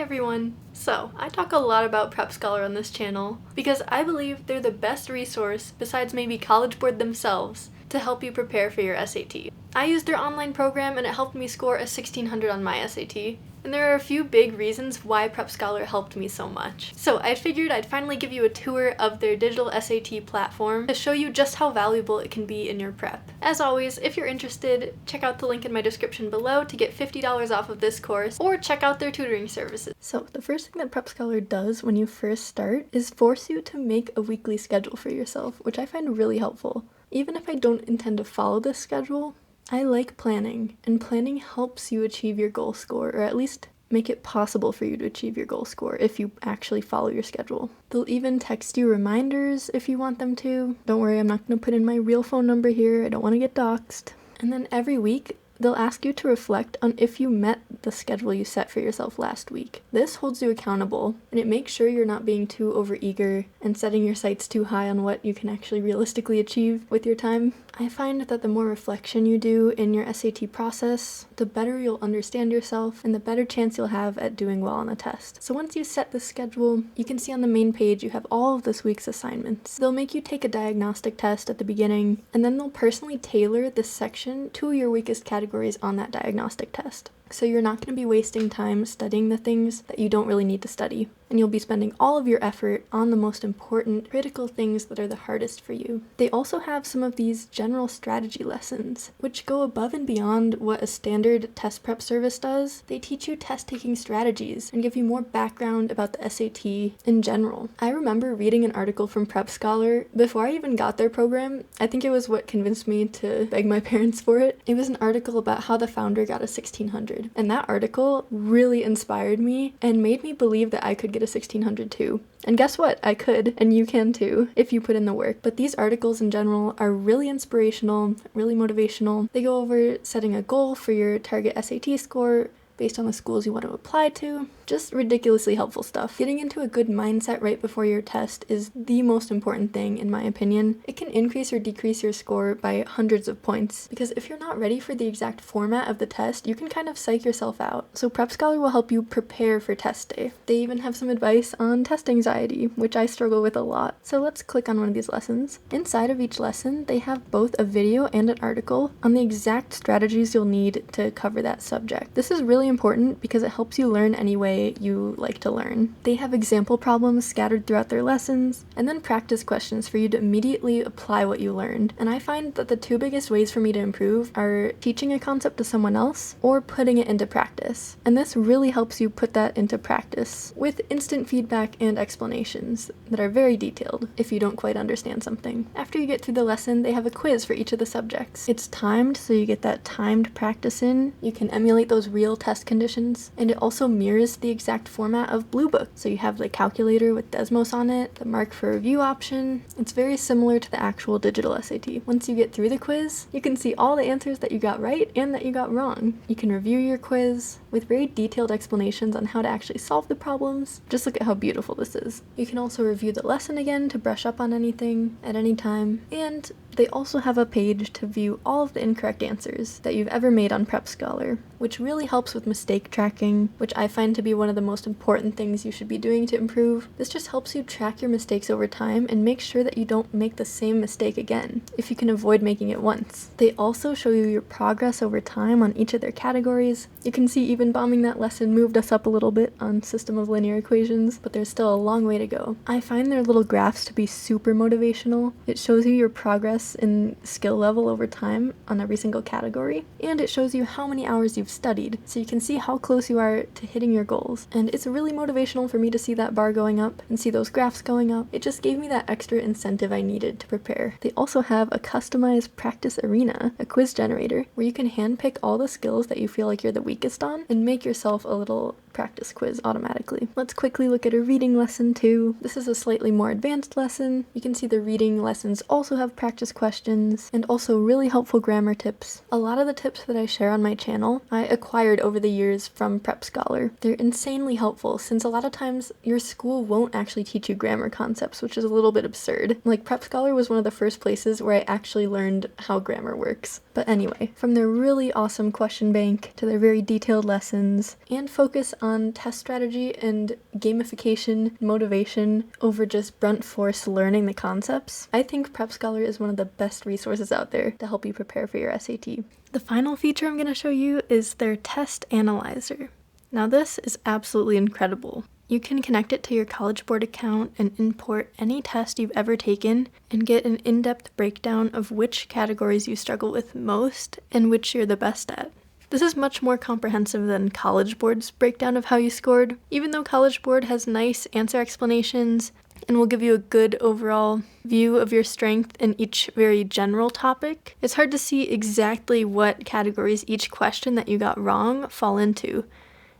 everyone! So, I talk a lot about Prep Scholar on this channel because I believe they're the best resource, besides maybe College Board themselves, to help you prepare for your SAT. I used their online program and it helped me score a 1600 on my SAT. And there are a few big reasons why Prep Scholar helped me so much. So I figured I'd finally give you a tour of their digital SAT platform to show you just how valuable it can be in your prep. As always, if you're interested, check out the link in my description below to get $50 off of this course, or check out their tutoring services. So the first thing that Prep Scholar does when you first start is force you to make a weekly schedule for yourself, which I find really helpful. Even if I don't intend to follow this schedule, I like planning, and planning helps you achieve your goal score, or at least make it possible for you to achieve your goal score if you actually follow your schedule. They'll even text you reminders if you want them to. Don't worry, I'm not going to put in my real phone number here, I don't want to get doxxed. And then every week, they'll ask you to reflect on if you met the schedule you set for yourself last week. This holds you accountable, and it makes sure you're not being too overeager and setting your sights too high on what you can actually realistically achieve with your time. I find that the more reflection you do in your SAT process, the better you'll understand yourself and the better chance you'll have at doing well on the test. So once you set the schedule, you can see on the main page you have all of this week's assignments. They'll make you take a diagnostic test at the beginning, and then they'll personally tailor this section to your weakest categories on that diagnostic test. So you're not going to be wasting time studying the things that you don't really need to study, and you'll be spending all of your effort on the most important, critical things that are the hardest for you. They also have some of these general strategy lessons, which go above and beyond what a standard test prep service does. They teach you test-taking strategies and give you more background about the SAT in general. I remember reading an article from Prep Scholar before I even got their program. I think it was what convinced me to beg my parents for it. It was an article about how the founder got a 1600. And that article really inspired me and made me believe that I could get a 1600 too. And guess what? I could, and you can too, if you put in the work. But these articles in general are really inspirational, really motivational. They go over setting a goal for your target SAT score based on the schools you want to apply to. Just ridiculously helpful stuff. Getting into a good mindset right before your test is the most important thing, in my opinion. It can increase or decrease your score by hundreds of points, because if you're not ready for the exact format of the test, you can kind of psych yourself out. So Prep Scholar will help you prepare for test day. They even have some advice on test anxiety, which I struggle with a lot. So let's click on one of these lessons. Inside of each lesson, they have both a video and an article on the exact strategies you'll need to cover that subject. This is really important because it helps you learn any way you like to learn. They have example problems scattered throughout their lessons, and then practice questions for you to immediately apply what you learned. And I find that the two biggest ways for me to improve are teaching a concept to someone else or putting it into practice. And this really helps you put that into practice with instant feedback and explanations that are very detailed if you don't quite understand something. After you get through the lesson, they have a quiz for each of the subjects. It's timed, so you get that timed practice in. You can emulate those real test conditions, and it also mirrors the exact format of Blue Book. So you have the calculator with Desmos on it, the mark for review option. It's very similar to the actual digital SAT. Once you get through the quiz, you can see all the answers that you got right and that you got wrong. You can review your quiz with very detailed explanations on how to actually solve the problems. Just look at how beautiful this is. You can also review the lesson again to brush up on anything at any time, and they also have a page to view all of the incorrect answers that you've ever made on Prep Scholar, which really helps with mistake tracking, which I find to be one of the most important things you should be doing to improve. This just helps you track your mistakes over time and make sure that you don't make the same mistake again, if you can avoid making it once. They also show you your progress over time on each of their categories. You can see even bombing that lesson moved us up a little bit on system of linear equations, but there's still a long way to go. I find their little graphs to be super motivational. It shows you your progress in skill level over time on every single category, and it shows you how many hours you've studied, so you can see how close you are to hitting your goals. And it's really motivational for me to see that bar going up and see those graphs going up. It just gave me that extra incentive I needed to prepare. They also have a customized practice arena, a quiz generator, where you can handpick all the skills that you feel like you're the weakest on and make yourself a little practice quiz automatically. Let's quickly look at a reading lesson too. This is a slightly more advanced lesson. You can see the reading lessons also have practice questions and also really helpful grammar tips. A lot of the tips that I share on my channel I acquired over the years from Prep Scholar. They're insanely helpful since a lot of times your school won't actually teach you grammar concepts, which is a little bit absurd. Like Prep Scholar was one of the first places where I actually learned how grammar works. But anyway, from their really awesome question bank to their very detailed lessons and focus on on test strategy and gamification, motivation over just blunt force learning the concepts, I think Prep Scholar is one of the best resources out there to help you prepare for your SAT. The final feature I'm going to show you is their test analyzer. Now this is absolutely incredible. You can connect it to your College Board account and import any test you've ever taken and get an in-depth breakdown of which categories you struggle with most and which you're the best at. This is much more comprehensive than College Board's breakdown of how you scored. Even though College Board has nice answer explanations and will give you a good overall view of your strength in each very general topic, it's hard to see exactly what categories each question that you got wrong fall into.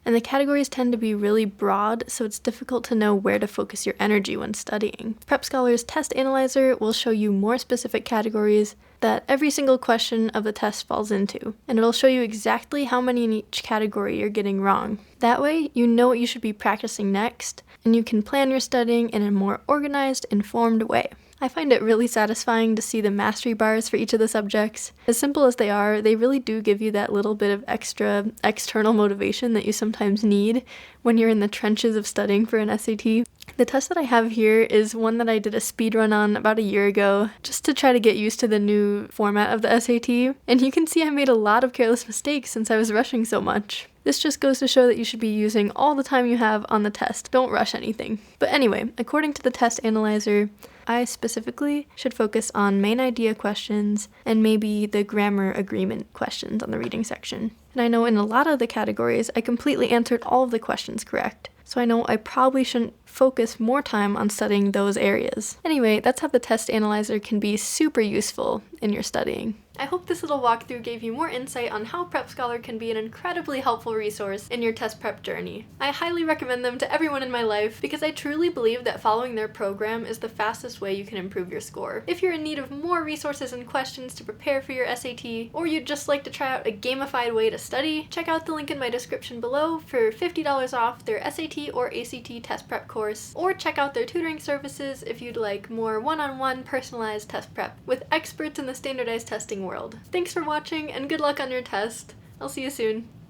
And the categories tend to be really broad, so it's difficult to know where to focus your energy when studying. Prep Scholar's test analyzer will show you more specific categories that every single question of the test falls into, and it'll show you exactly how many in each category you're getting wrong. That way, you know what you should be practicing next, and you can plan your studying in a more organized, informed way. I find it really satisfying to see the mastery bars for each of the subjects. As simple as they are, they really do give you that little bit of extra external motivation that you sometimes need when you're in the trenches of studying for an SAT. The test that I have here is one that I did a speed run on about a year ago, just to try to get used to the new format of the SAT, and you can see I made a lot of careless mistakes since I was rushing so much. This just goes to show that you should be using all the time you have on the test. Don't rush anything. But anyway, according to the test analyzer, I specifically should focus on main idea questions and maybe the grammar agreement questions on the reading section. And I know in a lot of the categories, I completely answered all of the questions correct. So I know I probably shouldn't focus more time on studying those areas. Anyway, that's how the test analyzer can be super useful in your studying. I hope this little walkthrough gave you more insight on how Prep Scholar can be an incredibly helpful resource in your test prep journey. I highly recommend them to everyone in my life because I truly believe that following their program is the fastest way you can improve your score. If you're in need of more resources and questions to prepare for your SAT, or you'd just like to try out a gamified way to study, check out the link in my description below for $50 off their SAT or ACT test prep course, or check out their tutoring services if you'd like more one-on-one personalized test prep with experts in the standardized testing world. Thanks for watching and good luck on your test. I'll see you soon.